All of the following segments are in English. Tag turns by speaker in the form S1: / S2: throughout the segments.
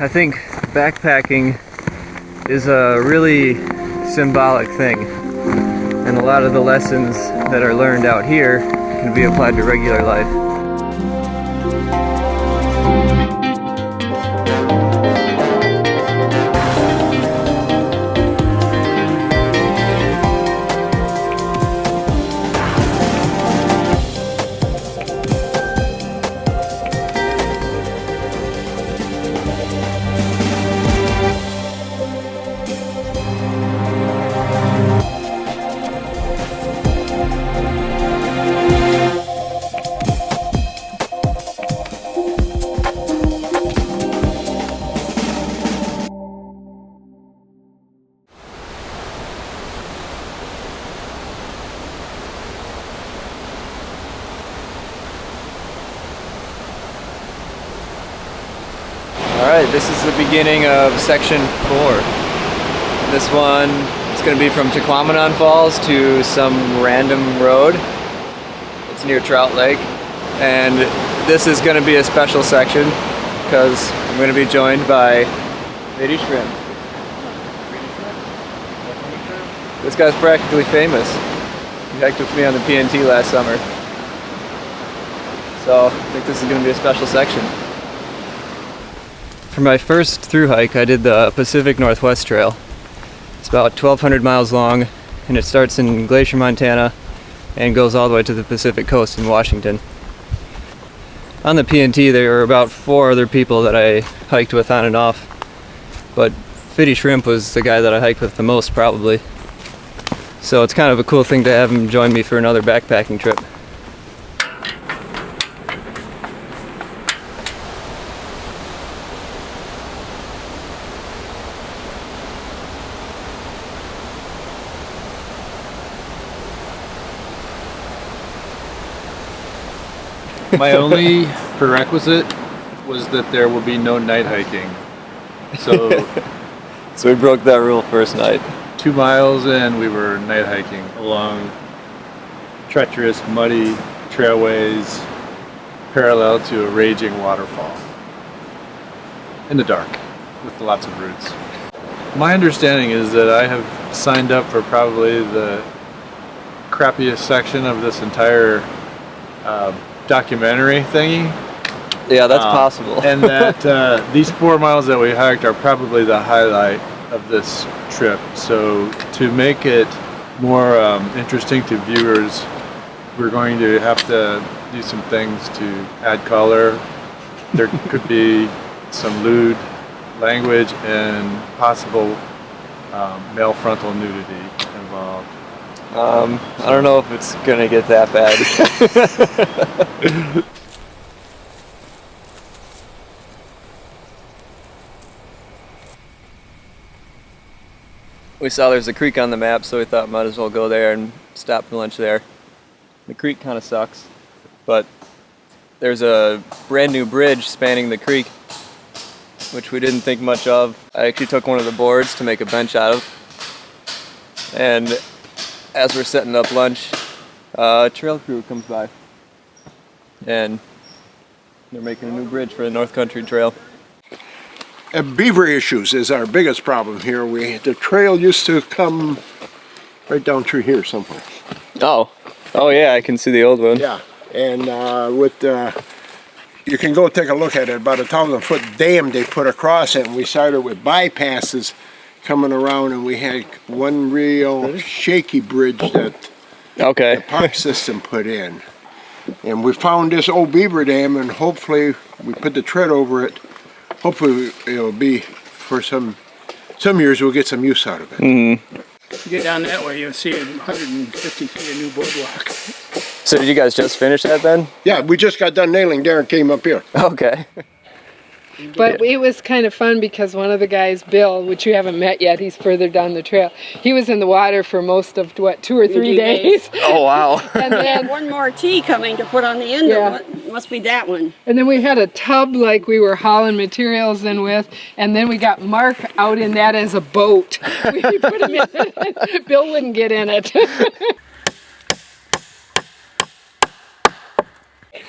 S1: I think backpacking is a really symbolic thing, and a lot of the lessons that are learned out here can be applied to regular life. Alright, this is the beginning of section 4. This one is going to be from Tahquamenon Falls to some random road. It's near Trout Lake. And this is going to be a special section because I'm going to be joined by Fitty Shrimp. This guy's practically famous. He hiked with me on the PNT last summer. So I think this is going to be a special section. For my first through hike, I did the Pacific Northwest Trail. It's about 1,200 miles long, and it starts in Glacier, Montana, and goes all the way to the Pacific Coast in Washington. On the PNT, there were about 4 other people that I hiked with on and off, but Fitty Shrimp was the guy that I hiked with the most, probably. So it's kind of a cool thing to have him join me for another backpacking trip.
S2: My only prerequisite was that there will be no night hiking. So,
S1: So we broke that rule first night.
S2: 2 miles in, we were night hiking along treacherous, muddy trailways parallel to a raging waterfall in the dark with lots of roots. My understanding is that I have signed up for probably the crappiest section of this entire documentary thingy.
S1: Yeah, that's possible.
S2: And that these 4 miles that we hiked are probably the highlight of this trip. So to make it more interesting to viewers, we're going to have to do some things to add color. There could be some lewd language and possible male frontal nudity involved.
S1: I don't know if it's gonna get that bad. We saw there's a creek on the map, so we thought might as well go there and stop for lunch there. The creek kind of sucks, but there's a brand new bridge spanning the creek, which we didn't think much of. I actually took one of the boards to make a bench out of, and as we're setting up lunch, a trail crew comes by, and they're making a new bridge for the North Country Trail.
S3: Beaver issues is our biggest problem here. The trail used to come right down through here somewhere.
S1: Oh yeah, I can see the old one.
S3: Yeah, and you can go take a look at it. About a 1,000-foot dam they put across it, and we started with bypasses coming around, and we had one real shaky bridge that the park system put in. And we found this old beaver dam, and hopefully we put the tread over it. Hopefully it'll be for some years we'll get some use out of it.
S1: Mm-hmm.
S4: You get down that way, you'll see 150 feet of new boardwalk.
S1: So did you guys just finish that then?
S3: Yeah, we just got done nailing. Darren came up here.
S1: Okay.
S5: But it was kind of fun because one of the guys, Bill, which you haven't met yet, he's further down the trail. He was in the water for most of, 2 or 3 days.
S1: Oh, wow.
S6: And then one more tee coming to put on the end of it. Must be that one.
S5: And then we had a tub like we were hauling materials in with, and then we got Mark out in that as a boat. We put him in it. Bill wouldn't get in it.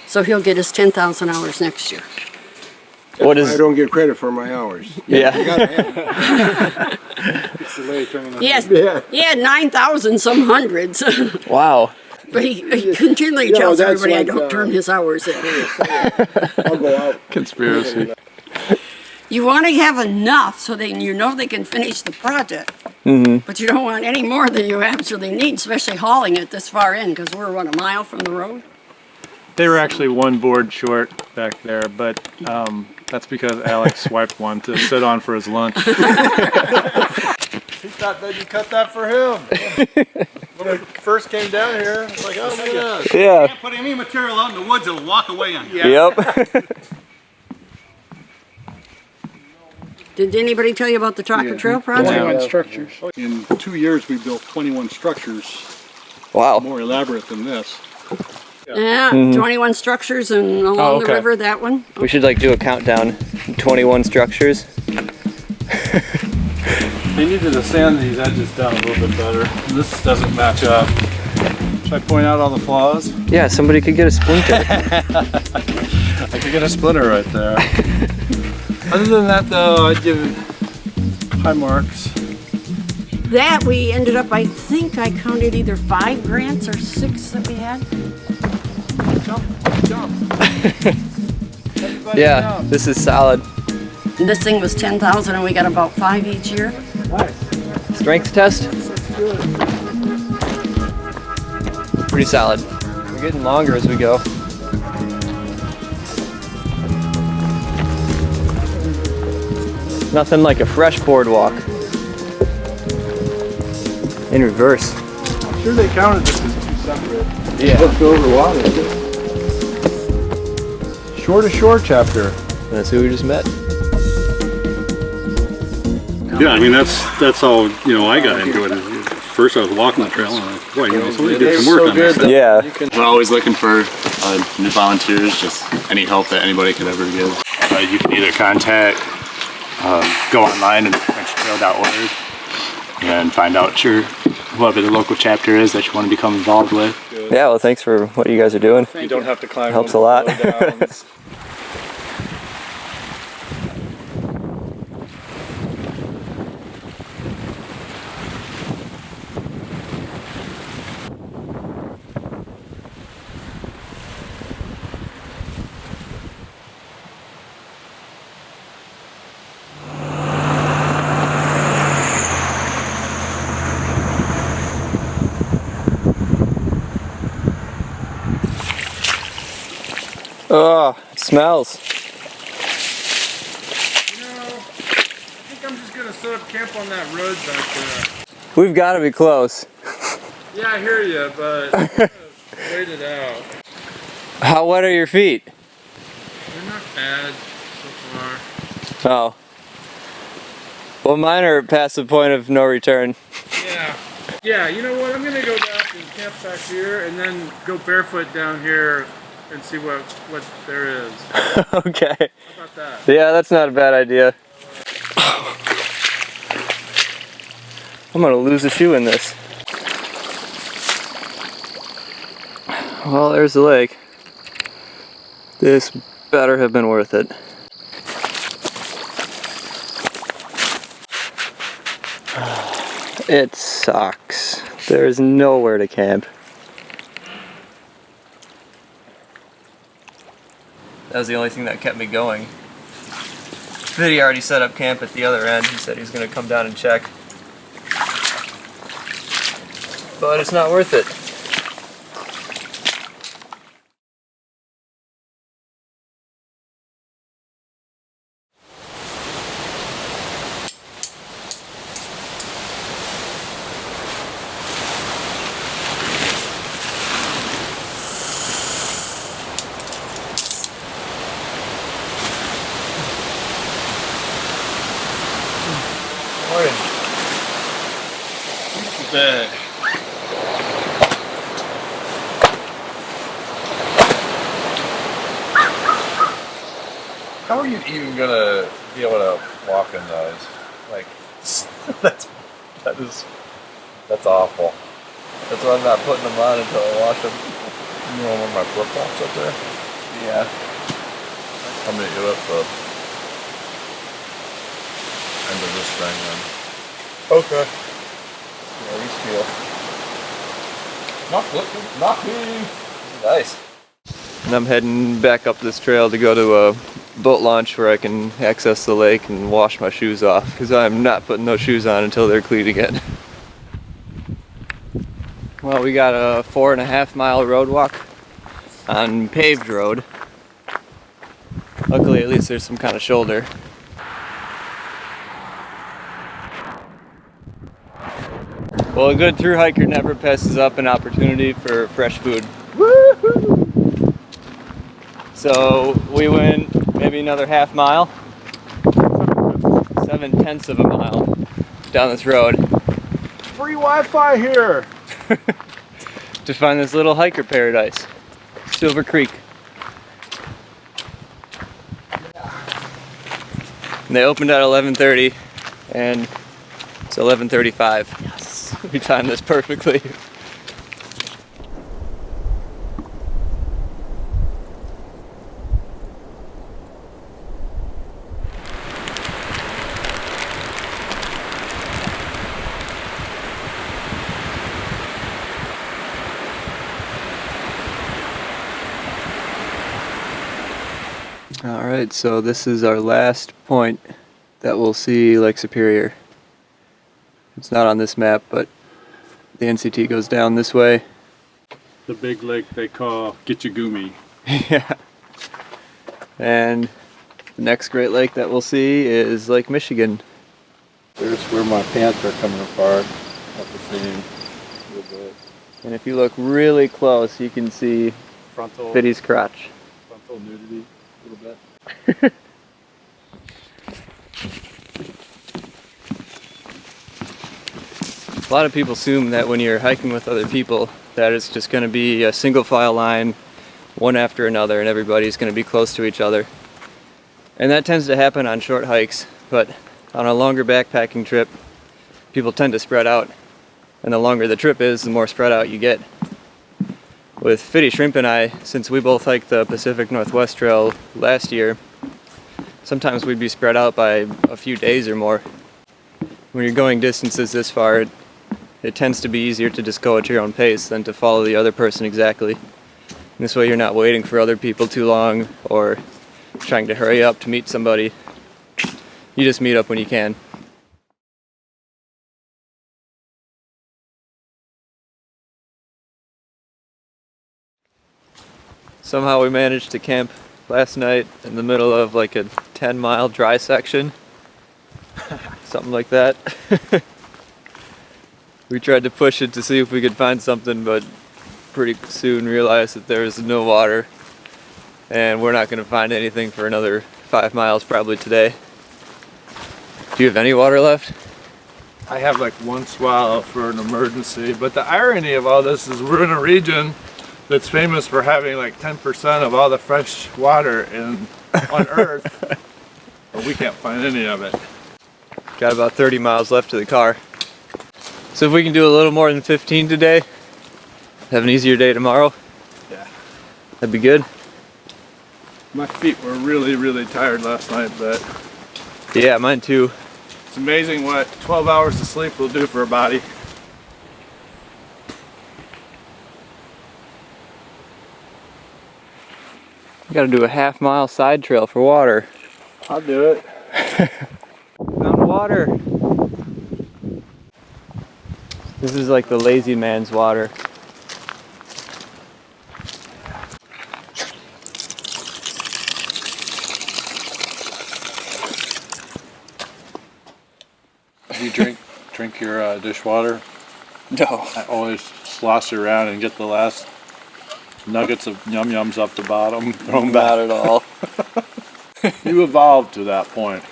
S6: So he'll get his 10,000 hours next year.
S1: What
S3: I
S1: is?
S3: don't get credit for my hours.
S1: Yeah.
S3: You gotta have
S6: Yes,
S3: Yeah.
S6: he had 9,000 some hundreds.
S1: Wow.
S6: But he continually
S3: You know,
S6: tells
S3: that's
S6: everybody I
S3: like,
S6: don't turn his hours in.
S3: I'll go out.
S2: Conspiracy.
S6: You want to have enough so that you know they can finish the project. But you don't want any more than you absolutely need, especially hauling it this far in, because we're, what, a mile from the road?
S7: They were actually one board short back there, but that's because Alex swiped one to sit on for his lunch.
S2: He thought that you cut that for him. When we first came down here, it's like, oh, look at that.
S1: Yeah.
S8: Can't put any material out in the woods, it'll walk away on you.
S1: Yep.
S6: Did anybody tell you about the Tractor Trail project?
S4: 21 structures.
S8: In 2 years, we built 21 structures,
S1: Wow.
S8: more elaborate than this.
S6: Yeah, 21 structures and along the river, that one.
S1: We should like do a countdown. 21 structures.
S2: They needed to sand these edges down a little bit better. This doesn't match up. Should I point out all the flaws?
S1: Yeah, somebody could get a splinter.
S2: I could get a splinter right there. Other than that though, I'd give it high marks.
S6: That we ended up, I think I counted either 5 grants or 6 that we had.
S1: Yeah, this is solid.
S6: And this thing was 10,000 and we got about 5 each year.
S1: Strength test. Pretty solid. We're getting longer as we go. Nothing like a fresh boardwalk. In reverse.
S2: I'm sure they counted this as 2 separate.
S1: Yeah.
S2: Looked over water. Shore to shore chapter.
S1: That's who we just met.
S8: Yeah, I mean, that's how, I got into it. First I was walking the trail and I'm like, boy, somebody did some work on this.
S1: Yeah.
S9: We're always looking for new volunteers, just any help that anybody could ever give. You can either contact, go online and trail.org and find out whoever the local chapter is that you want to become involved with.
S1: Yeah, well, thanks for what you guys are doing.
S2: You don't have to climb.
S1: Helps a lot.
S2: Downs.
S1: Oh, it smells.
S2: I think I'm just gonna set up camp on that road back there.
S1: We've got to be close.
S2: Yeah, I hear you, but wait it out.
S1: How wet are your feet?
S2: They're not bad so far.
S1: Oh. Well, mine are past the point of no return.
S2: Yeah. Yeah, you know what? I'm gonna go back and camp back here and then go barefoot down here and see what there is.
S1: Okay.
S2: How about that?
S1: Yeah, that's not a bad idea. I'm gonna lose a shoe in this. Well, there's the lake. This better have been worth it. It sucks. There's nowhere to camp. That was the only thing that kept me going. Fitty already set up camp at the other end. He said he was going to come down and check. But it's not worth it. Morning. Beautiful day.
S2: How are you even gonna be able to walk in those? Like, that's awful. That's why I'm not putting them on until I wash them. You know, with my flip flops up there.
S1: Yeah.
S2: I'm gonna get up the this thing then.
S1: Okay. Yeah, these feel. Not nice. And I'm heading back up this trail to go to a boat launch where I can access the lake and wash my shoes off, because I'm not putting those shoes on until they're clean again. Well, we got a 4.5 mile road walk on paved road. Luckily, at least there's some kind of shoulder. Well, a good through hiker never passes up an opportunity for fresh food. Woohoo! So we went maybe another half mile, 7/10 of a mile down this road.
S2: Free Wi-Fi here!
S1: To find this little hiker paradise, Silver Creek. And they opened at 11:30 and it's 11:35. Yes. We timed this perfectly. Alright, so this is our last point that we'll see Lake Superior. It's not on this map, but the NCT goes down this way.
S2: The big lake they call Gitchagumi.
S1: Yeah. And the next Great Lake that we'll see is Lake Michigan.
S2: There's where my pants are coming apart at the seam a little bit.
S1: And if you look really close, you can see
S2: Frontal,
S1: Fitty's crotch.
S2: frontal nudity a little bit.
S1: A lot of people assume that when you're hiking with other people that it's just going to be a single file line, one after another, and everybody's going to be close to each other. And that tends to happen on short hikes, but on a longer backpacking trip, people tend to spread out. And the longer the trip is, the more spread out you get. With Fitty Shrimp and I, since we both hiked the Pacific Northwest Trail last year, sometimes we'd be spread out by a few days or more. When you're going distances this far, it tends to be easier to just go at your own pace than to follow the other person exactly. And this way you're not waiting for other people too long or trying to hurry up to meet somebody. You just meet up when you can. Somehow we managed to camp last night in the middle of like a 10-mile dry section. Something like that. We tried to push it to see if we could find something, but pretty soon realized that there is no water. And we're not going to find anything for another 5 miles probably today. Do you have any water left?
S2: I have like one swallow for an emergency, but the irony of all this is we're in a region that's famous for having like 10% of all the fresh water on Earth, but we can't find any of it.
S1: Got about 30 miles left to the car. So if we can do a little more than 15 today, have an easier day tomorrow.
S2: Yeah.
S1: That'd be good.
S2: My feet were really, really tired last night, but
S1: Yeah, mine too.
S2: it's amazing what 12 hours of sleep will do for a body.
S1: Got to do a half-mile side trail for water.
S2: I'll do it.
S1: Found water. This is like the lazy man's water.
S2: Do you drink your dishwater?
S1: No.
S2: I always slosh it around and get the last nuggets of yum-yums off the bottom. Throw them back.
S1: Not at all.
S2: You evolved to that point.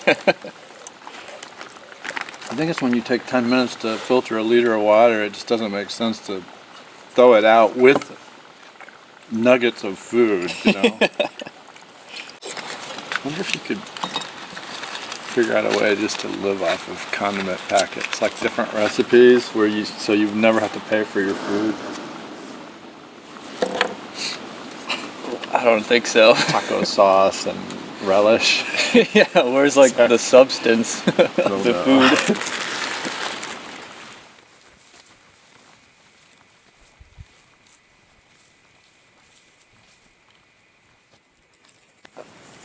S2: I think it's when you take 10 minutes to filter a liter of water, it just doesn't make sense to throw it out with nuggets of food, you know? I wonder if you could figure out a way just to live off of condiment packets, like different recipes where so you never have to pay for your food.
S1: I don't think so.
S2: Taco sauce and relish.
S1: Yeah, where's like the substance of the food?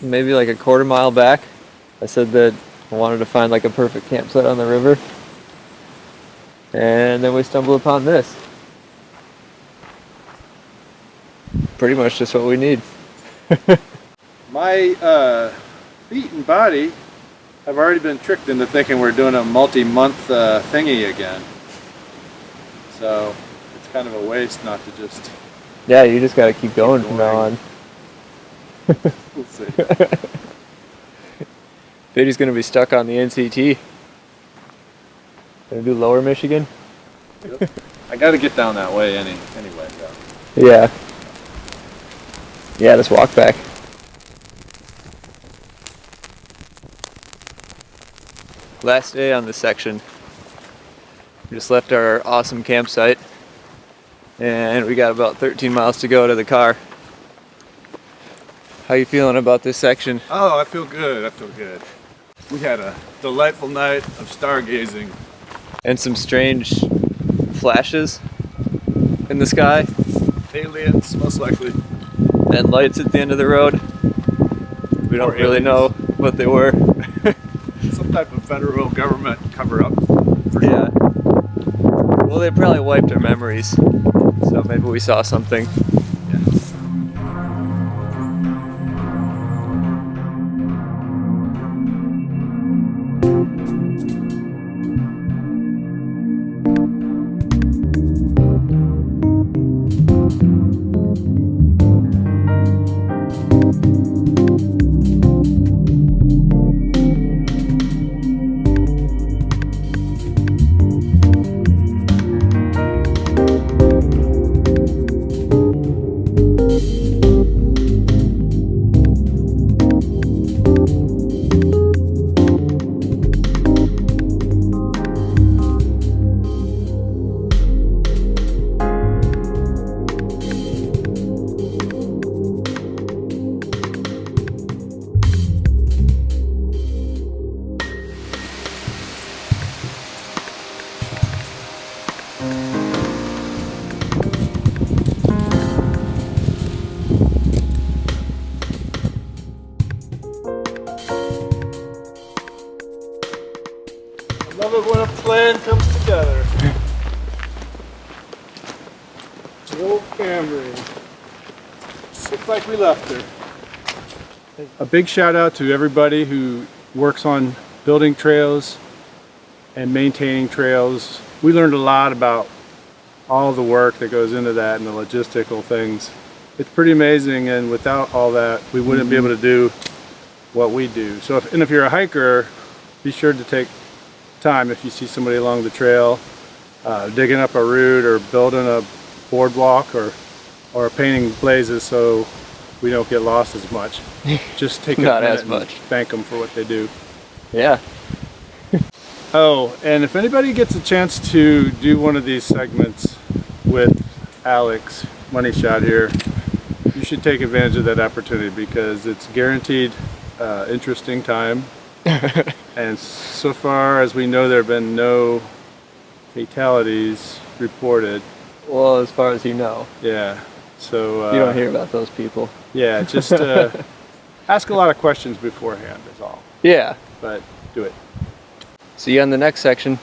S1: Maybe like a quarter mile back, I said that I wanted to find like a perfect campsite on the river. And then we stumbled upon this. Pretty much just what we need.
S2: My feet and body have already been tricked into thinking we're doing a multi-month thingy again. So it's kind of a waste not to just...
S1: Yeah, you just gotta keep going from now on.
S2: We'll see.
S1: Fitty's gonna be stuck on the NCT. Gonna do Lower Michigan?
S2: Yep. I gotta get down that way anyway though.
S1: Yeah. Yeah, just walk back. Last day on this section. We just left our awesome campsite and we got about 13 miles to go to the car. How you feeling about this section?
S2: Oh, I feel good. I feel good. We had a delightful night of stargazing.
S1: And some strange flashes in the sky.
S2: Aliens, most likely.
S1: And lights at the end of the road. We don't really know what they were.
S2: Some type of federal government cover-up.
S1: Yeah. Well, they probably wiped our memories. So maybe we saw something.
S2: Love it when a plan comes together. The old Camry. Looks like we left her. A big shout out to everybody who works on building trails and maintaining trails. We learned a lot about all the work that goes into that and the logistical things. It's pretty amazing, and without all that we wouldn't be able to do what we do. So if you're a hiker, be sure to take time if you see somebody along the trail digging up a route or building a boardwalk or painting blazes, so we don't get lost as much. Just take a
S1: Not
S2: minute
S1: as much.
S2: and thank them for what they do.
S1: Yeah.
S2: Oh, and if anybody gets a chance to do one of these segments with Alex Money Shot here, you should take advantage of that opportunity because it's guaranteed interesting time. And so far as we know, there have been no fatalities reported.
S1: Well, as far as you know.
S2: Yeah. So
S1: You don't hear about those people.
S2: yeah, just ask a lot of questions beforehand is all.
S1: Yeah.
S2: But do it.
S1: See you on the next section.